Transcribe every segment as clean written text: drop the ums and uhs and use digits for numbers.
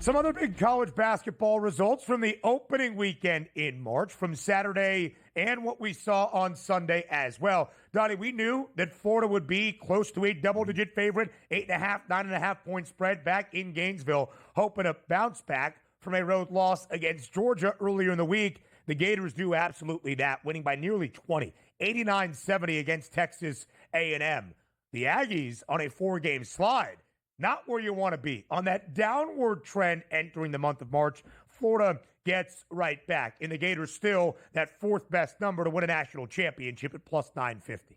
Some other big college basketball results from the opening weekend in March, from Saturday and what we saw on Sunday as well. Donnie, we knew that Florida would be close to a double-digit favorite, 8.5, 9.5-point spread back in Gainesville, hoping to bounce back from a road loss against Georgia earlier in the week. The Gators do absolutely that, winning by nearly 20, 89-70 against Texas A&M. The Aggies on a 4-game slide. Not where you want to be. On that downward trend entering the month of March, Florida gets right back. And the Gators still that fourth best number to win a national championship at plus 950.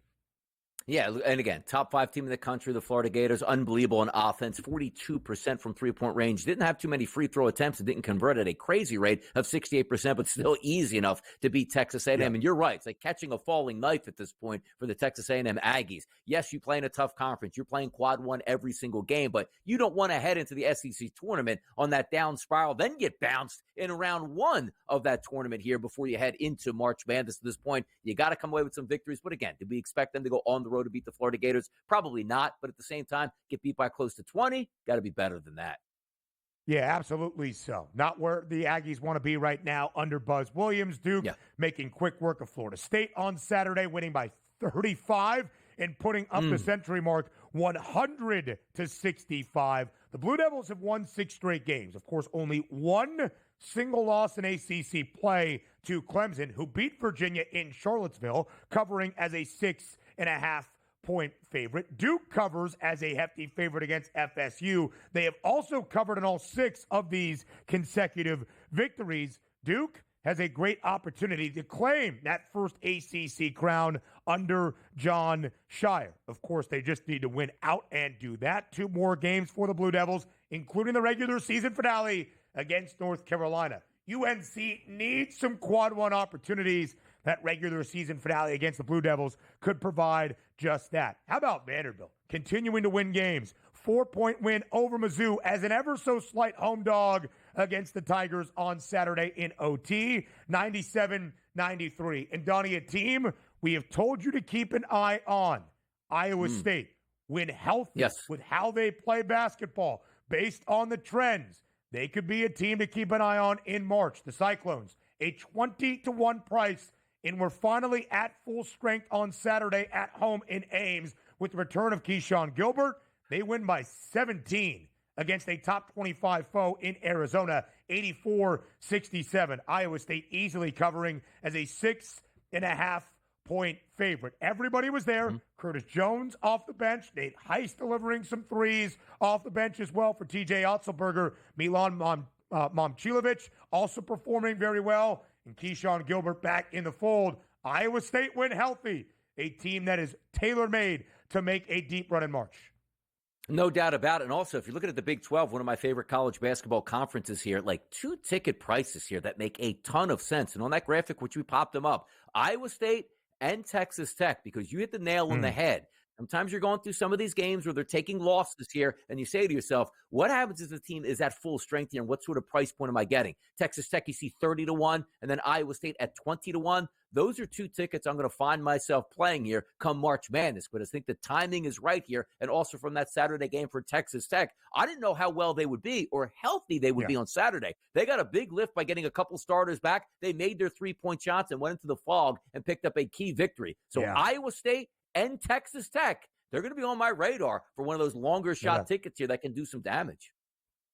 Yeah, and again, top 5 team in the country, the Florida Gators, unbelievable in offense, 42% from three-point range. Didn't have too many free throw attempts and didn't convert at a crazy rate of 68%, but still easy enough to beat Texas A&M. Yeah. And you're right, it's like catching a falling knife at this point for the Texas A&M Aggies. Yes, you play in a tough conference. You're playing quad one every single game, but you don't want to head into the SEC tournament on that down spiral, then get bounced in round 1 of that tournament here before you head into March Madness. At this point, you got to come away with some victories. But again, did we expect them to go on the road to beat the Florida Gators? Probably not, but at the same time, get beat by close to 20, got to be better than that. Yeah, absolutely so. Not where the Aggies want to be right now under Buzz Williams. Duke making quick work of Florida State on Saturday, winning by 35 and putting up the century mark 100-65. The Blue Devils have won 6 straight games. Of course, only one single loss in ACC play to Clemson, who beat Virginia in Charlottesville, covering as a 6.5-point favorite. Duke covers as a hefty favorite against FSU. They have also covered in all 6 of these consecutive victories. Duke has a great opportunity to claim that first ACC crown under John Shire. Of course, they just need to win out and do that. 2 more games for the Blue Devils, including the regular season finale against North Carolina. UNC needs some quad one opportunities. That regular season finale against the Blue Devils could provide just that. How about Vanderbilt continuing to win games? 4-point win over Mizzou as an ever so slight home dog against the Tigers on Saturday in OT, 97-93. And Donnie, a team we have told you to keep an eye on, Iowa State, when healthy with how they play basketball, based on the trends. They could be a team to keep an eye on in March. The Cyclones, a 20-1 price, and we're finally at full strength on Saturday at home in Ames with the return of Keyshawn Gilbert. They win by 17 against a top 25 foe in Arizona, 84-67. Iowa State easily covering as a 6.5-point favorite. Everybody was there. Curtis Jones off the bench. Nate Heist delivering some threes off the bench as well for TJ Otzelberger. Milan Momcilovic also performing very well. And Keyshawn Gilbert back in the fold. Iowa State win healthy. A team that is tailor-made to make a deep run in March. No doubt about it. And also, if you're looking at the Big 12, one of my favorite college basketball conferences here, like 2 ticket prices here that make a ton of sense. And on that graphic, which we popped them up, Iowa State and Texas Tech, because you hit the nail on the head. Sometimes you're going through some of these games where they're taking losses here, and you say to yourself, what happens if the team is at full strength here, and what sort of price point am I getting? Texas Tech, you see 30-1, and then Iowa State at 20-1. Those are 2 tickets I'm going to find myself playing here come March Madness, but I think the timing is right here, and also from that Saturday game for Texas Tech, I didn't know how well they would be or healthy they would be on Saturday. They got a big lift by getting a couple starters back. They made their 3-point shots and went into the fog and picked up a key victory. So Iowa State and Texas Tech, they're going to be on my radar for one of those longer shot tickets here that can do some damage.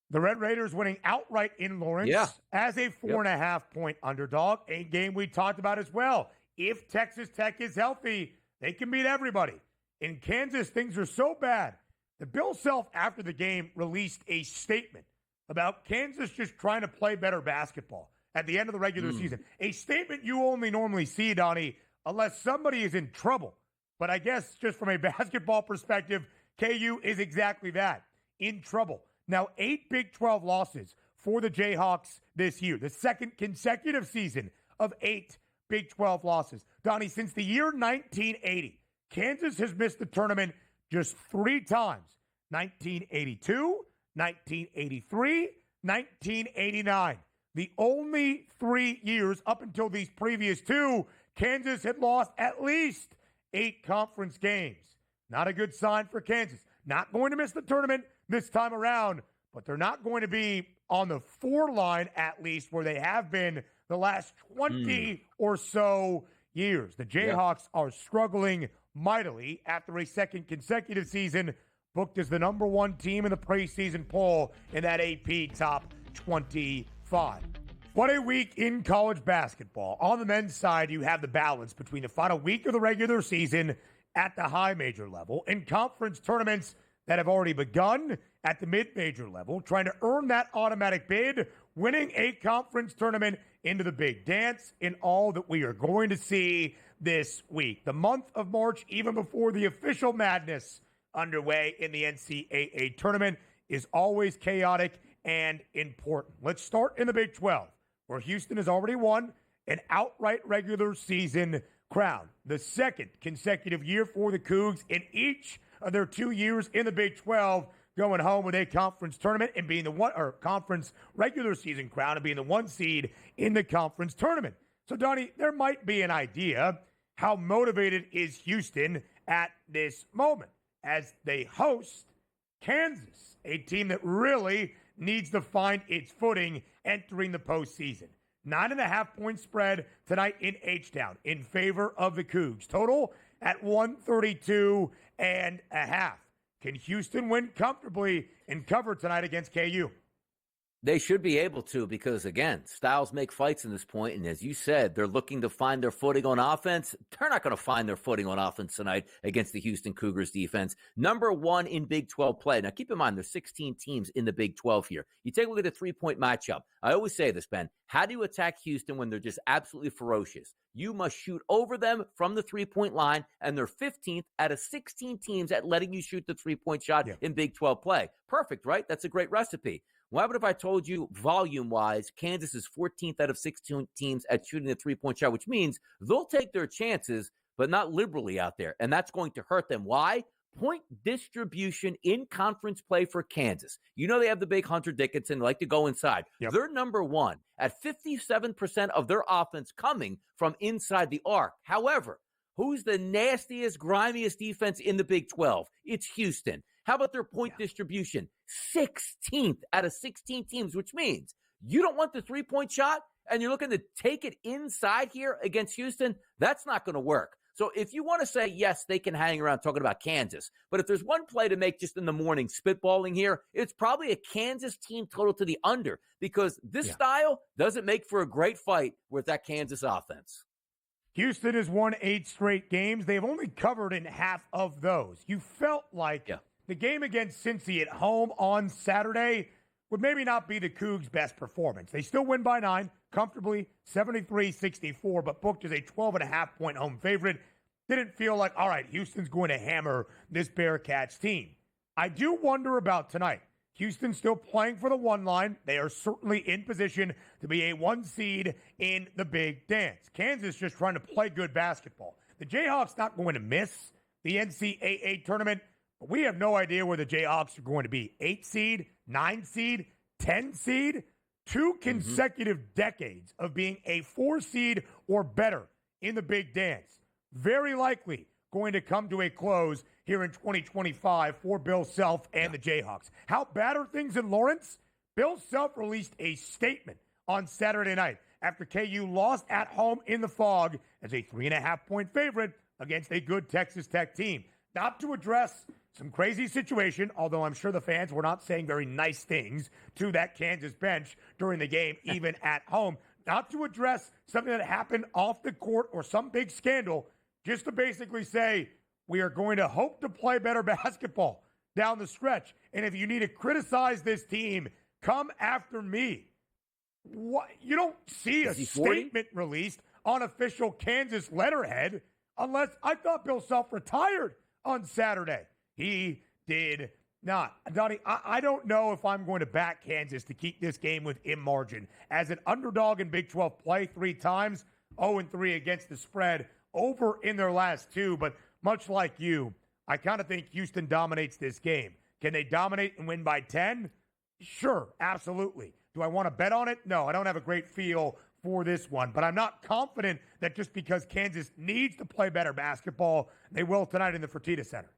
The Red Raiders winning outright in Lawrence as a 4.5-point underdog, a game we talked about as well. If Texas Tech is healthy, they can beat everybody. In Kansas, things are so bad that Bill Self, after the game, released a statement about Kansas just trying to play better basketball at the end of the regular season. A statement you only normally see, Donnie, unless somebody is in trouble. But I guess just from a basketball perspective, KU is exactly that, in trouble. Now, 8 Big 12 losses for the Jayhawks this year, the second consecutive season of 8 Big 12 losses. Donnie, since the year 1980, Kansas has missed the tournament just 3 times. 1982, 1983, 1989. The only 3 years up until these previous 2, Kansas had lost at least 8 conference games. Not a good sign for Kansas. Not going to miss the tournament this time around, but they're not going to be on the 4 line, at least, where they have been the last 20 or so years. The Jayhawks are struggling mightily after a second consecutive season booked as the number 1 team in the preseason poll in that AP Top 25. What a week in college basketball. On the men's side, you have the balance between the final week of the regular season at the high major level and conference tournaments that have already begun at the mid-major level, trying to earn that automatic bid, winning a conference tournament into the big dance in all that we are going to see this week. The month of March, even before the official madness underway in the NCAA tournament, is always chaotic and important. Let's start in the Big 12, where Houston has already won an outright regular season crown. The second consecutive year for the Cougs in each of their 2 years in the Big 12, going home with a conference tournament and being the one, or conference regular season crown and being the 1 seed in the conference tournament. So, Donnie, there might be an idea how motivated is Houston at this moment as they host Kansas, a team that really needs to find its footing entering the postseason. 9.5-point spread tonight in H-Town in favor of the Cougs. Total at 132.5. Can Houston win comfortably and cover tonight against KU? They should be able to because, again, styles make fights in this point. And as you said, they're looking to find their footing on offense. They're not going to find their footing on offense tonight against the Houston Cougars defense. Number 1 in Big 12 play. Now, keep in mind, there's 16 teams in the Big 12 here. You take a look at the 3-point matchup. I always say this, Ben. How do you attack Houston when they're just absolutely ferocious? You must shoot over them from the 3-point line, and they're 15th out of 16 teams at letting you shoot the 3-point shot in Big 12 play. Perfect, right? That's a great recipe. What happened if I told you volume-wise, Kansas is 14th out of 16 teams at shooting the 3-point shot, which means they'll take their chances, but not liberally out there, and that's going to hurt them. Why? Point distribution in conference play for Kansas. You know they have the big Hunter Dickinson, like to go inside. They're number 1 at 57% of their offense coming from inside the arc. However, who's the nastiest, grimiest defense in the Big 12? It's Houston. How about their point distribution? 16th out of 16 teams, which means you don't want the 3-point shot and you're looking to take it inside here against Houston. That's not going to work. So if you want to say, yes, they can hang around talking about Kansas, but if there's one play to make just in the morning spitballing here, it's probably a Kansas team total to the under because this style doesn't make for a great fight with that Kansas offense. Houston has won 8 straight games. They've only covered in half of those. You felt like the game against Cincy at home on Saturday would maybe not be the Cougs' best performance. They still win by 9, comfortably, 73-64, but booked as a 12.5-point home favorite. Didn't feel like, all right, Houston's going to hammer this Bearcats team. I do wonder about tonight. Houston's still playing for the 1 line. They are certainly in position to be a 1 seed in the big dance. Kansas just trying to play good basketball. The Jayhawks not going to miss the NCAA tournament, but we have no idea where the Jayhawks are going to be. 8 seed, 9 seed, 10 seed, 2 consecutive decades of being a 4 seed or better in the big dance. Very likely going to come to a close here in 2025 for Bill Self and the Jayhawks. How bad are things in Lawrence? Bill Self released a statement on Saturday night after KU lost at home in the Fog as a 3.5-point favorite against a good Texas Tech team. Not to address some crazy situation, although I'm sure the fans were not saying very nice things to that Kansas bench during the game, even at home. Not to address something that happened off the court or some big scandal, just to basically say, we are going to hope to play better basketball down the stretch. And if you need to criticize this team, come after me. What? You don't see a statement released on official Kansas letterhead unless I thought Bill Self retired on Saturday. He did not. Donnie, I don't know if I'm going to back Kansas to keep this game within margin. As an underdog in Big 12 play 3 times, 0-3 against the spread, over in their last 2. But much like you, I kind of think Houston dominates this game. Can they dominate and win by 10? Sure, absolutely. Do I want to bet on it? No, I don't have a great feel for this one. But I'm not confident that just because Kansas needs to play better basketball, they will tonight in the Fertitta Center.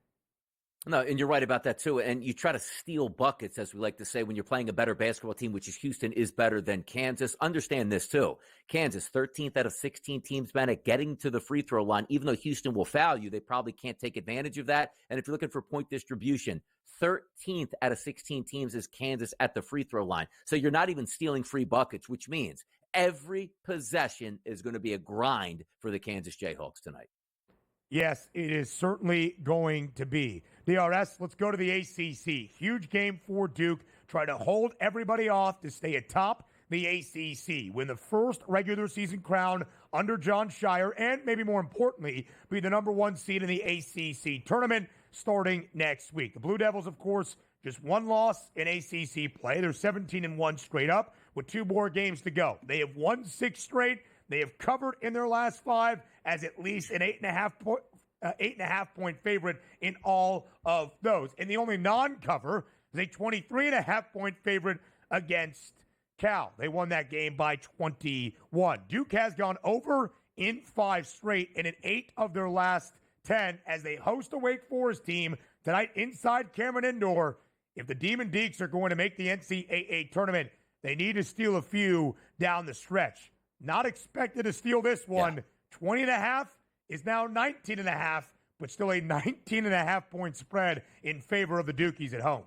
No, and you're right about that too. And you try to steal buckets, as we like to say, when you're playing a better basketball team, which is Houston, is better than Kansas. Understand this too. Kansas, 13th out of 16 teams, man, at getting to the free throw line. Even though Houston will foul you, they probably can't take advantage of that. And if you're looking for point distribution, 13th out of 16 teams is Kansas at the free throw line. So you're not even stealing free buckets, which means every possession is going to be a grind for the Kansas Jayhawks tonight. Yes, it is certainly going to be. DRS, let's go to the ACC. Huge game for Duke. Try to hold everybody off to stay atop the ACC. Win the first regular season crown under John Shire, and maybe more importantly, be the number one seed in the ACC tournament starting next week. The Blue Devils, of course, just one loss in ACC play. They're 17-1 straight up with 2 more games to go. They have won 6 straight. They have covered in their last 5 as at least an 8.5 point favorite in all of those. And the only non-cover is a 23.5 point favorite against Cal. They won that game by 21. Duke has gone over in 5 straight and in 8 of their last 10 as they host a Wake Forest team tonight inside Cameron Indoor. If the Demon Deacs are going to make the NCAA tournament, they need to steal a few down the stretch. Not expected to steal this one. Yeah. 20.5 is now 19.5, but still a 19.5 point spread in favor of the Dukies at home.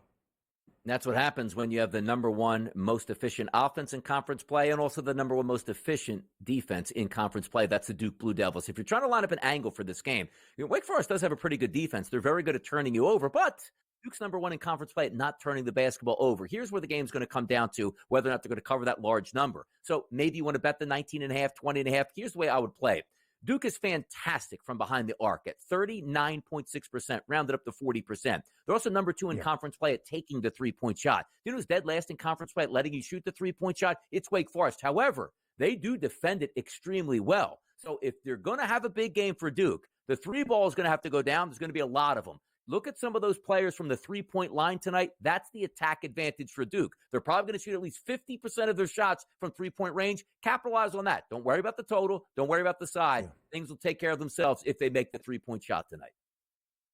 And that's what happens when you have the number one most efficient offense in conference play and also the number one most efficient defense in conference play. That's the Duke Blue Devils. If you're trying to line up an angle for this game, Wake Forest does have a pretty good defense. They're very good at turning you over, but Duke's number one in conference play at not turning the basketball over. Here's where the game's going to come down to whether or not they're going to cover that large number. So maybe you want to bet the 19.5, 20.5. Here's the way I would play it. Duke is fantastic from behind the arc at 39.6%, rounded up to 40%. They're also number 2 in conference play at taking the three-point shot. You know who's dead last in conference play at letting you shoot the three-point shot? It's Wake Forest. However, they do defend it extremely well. So if they're going to have a big game for Duke, the 3 ball is going to have to go down. There's going to be a lot of them. Look at some of those players from the three-point line tonight. That's the attack advantage for Duke. They're probably going to shoot at least 50% of their shots from three-point range. Capitalize on that. Don't worry about the total. Don't worry about the side. Things will take care of themselves if they make the three-point shot tonight.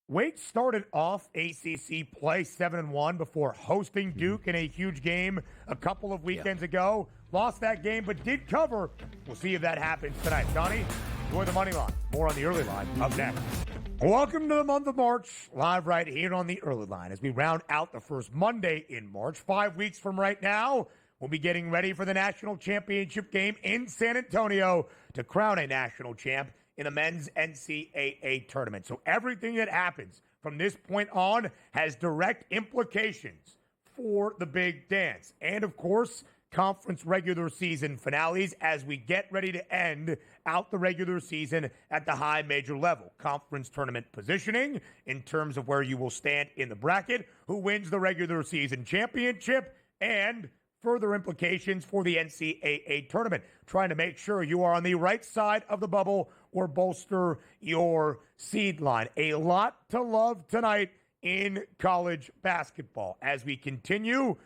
Wake started off ACC play 7-1 before hosting Duke in a huge game a couple of weekends ago. Lost that game, but did cover. We'll see if that happens tonight. Johnny, enjoy the money line. More on the early line up next. Welcome to the month of March, live right here on the early line as we round out the first Monday in March. 5 weeks from right now, we'll be getting ready for the national championship game in San Antonio to crown a national champ in the men's NCAA tournament. So everything that happens from this point on has direct implications for the big dance. And of course, conference regular season finales as we get ready to end out the regular season at the high major level. Conference tournament positioning in terms of where you will stand in the bracket, who wins the regular season championship, and further implications for the NCAA tournament. Trying to make sure you are on the right side of the bubble or bolster your seed line. A lot to love tonight in college basketball as we continue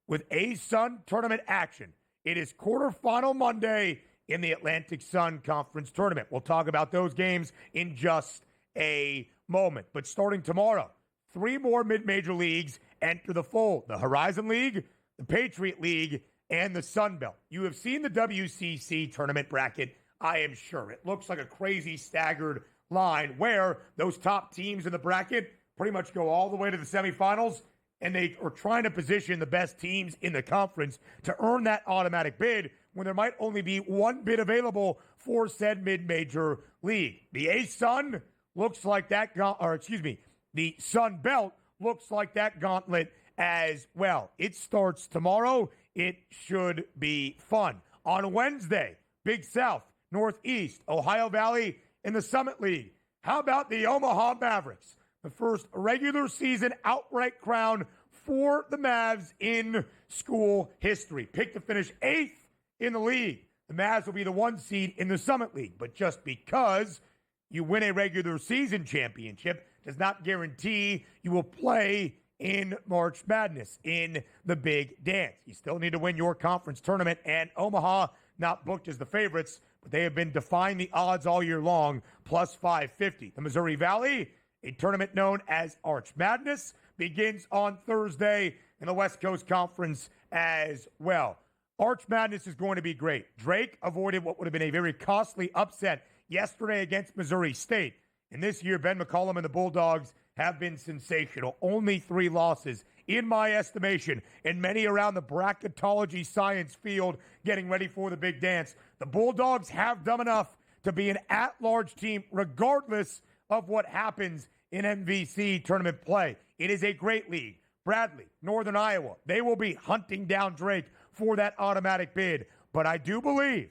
with Sun tournament action. It is quarterfinal Monday in the Atlantic Sun Conference Tournament. We'll talk about those games in just a moment. But starting tomorrow, 3 more mid-major leagues enter the fold. The Horizon League, the Patriot League, and the Sun Belt. You have seen the WCC tournament bracket, I am sure. It looks like a crazy staggered line where those top teams in the bracket pretty much go all the way to the semifinals, and they are trying to position the best teams in the conference to earn that automatic bid when there might only be 1 bid available for said mid-major league. The Sun looks like that, the Sun Belt looks like that gauntlet as well. It starts tomorrow. It should be fun. On Wednesday, Big South, Northeast, Ohio Valley, and the Summit League. How about the Omaha Mavericks? The first regular season outright crown for the Mavs in school history. Picked to finish 8th in the league. The Mavs will be the 1 seed in the Summit League. But just because you win a regular season championship does not guarantee you will play in March Madness, in the big dance. You still need to win your conference tournament, and Omaha not booked as the favorites, but they have been defying the odds all year long, plus 550. The Missouri Valley A tournament known as Arch Madness begins on Thursday in the West Coast Conference as well. Arch Madness is going to be great. Drake avoided what would have been a very costly upset yesterday against Missouri State. And this year, Ben McCollum and the Bulldogs have been sensational. Only 3 losses, in my estimation, and many around the bracketology science field getting ready for the big dance. The Bulldogs have done enough to be an at-large team regardless of what happens in MVC tournament play. It is a great league. Bradley, Northern Iowa, they will be hunting down Drake for that automatic bid. But I do believe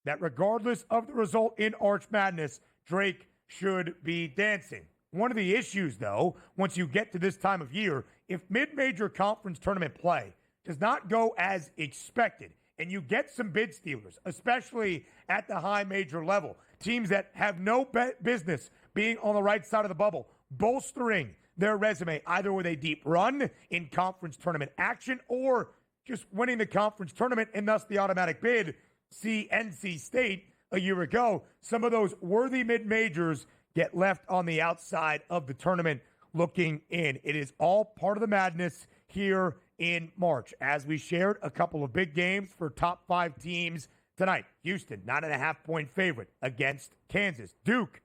that regardless of the result in Arch Madness, Drake should be dancing. One of the issues, though, once you get to this time of year, if mid-major conference tournament play does not go as expected, and you get some bid stealers, especially at the high major level, teams that have no business being on the right side of the bubble, bolstering their resume either with a deep run in conference tournament action or just winning the conference tournament and thus the automatic bid. See NC State a year ago. Some of those worthy mid-majors get left on the outside of the tournament looking in. It is all part of the madness here in March. As we shared a couple of big games for top 5 teams tonight. Houston, 9.5-point favorite against Kansas. Duke,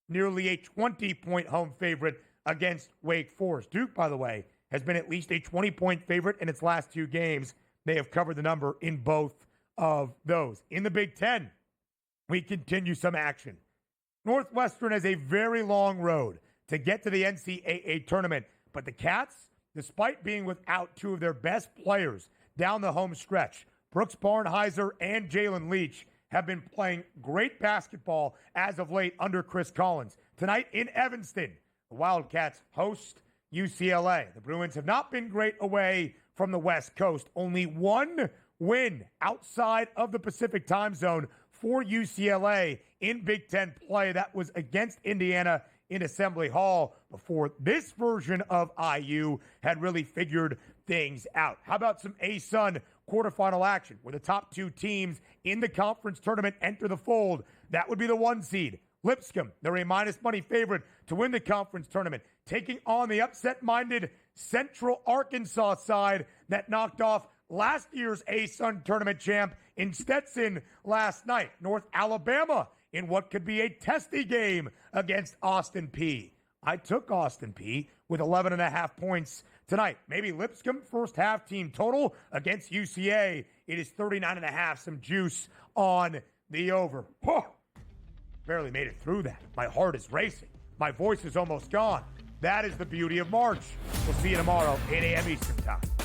nearly a 20-point home favorite against Wake Forest. Duke, by the way, has been at least a 20-point favorite in its last 2 games. They have covered the number in both of those. In the Big Ten, we continue some action. Northwestern has a very long road to get to the NCAA tournament, but the Cats, despite being without 2 of their best players down the home stretch, Brooks Barnhizer and Jalen Leach, have been playing great basketball as of late under Chris Collins. Tonight in Evanston, the Wildcats host UCLA. The Bruins have not been great away from the West Coast. Only 1 win outside of the Pacific time zone for UCLA in Big Ten play. That was against Indiana in Assembly Hall before this version of IU had really figured things out. How about some Sun Quarterfinal Action where the top 2 teams in the conference tournament enter the fold? That would be the 1 seed. Lipscomb, they're a minus money favorite to win the conference tournament, taking on the upset-minded Central Arkansas side that knocked off last year's ASUN tournament champ in Stetson last night. North Alabama in what could be a testy game against Austin Peay. I took Austin Peay with 11.5 points tonight. Maybe Lipscomb first half team total against UCA. It is 39.5, some juice on the over. Barely made it through that. My heart is racing. My voice is almost gone. That is the beauty of March. We'll see you tomorrow, 8 a.m. Eastern Time.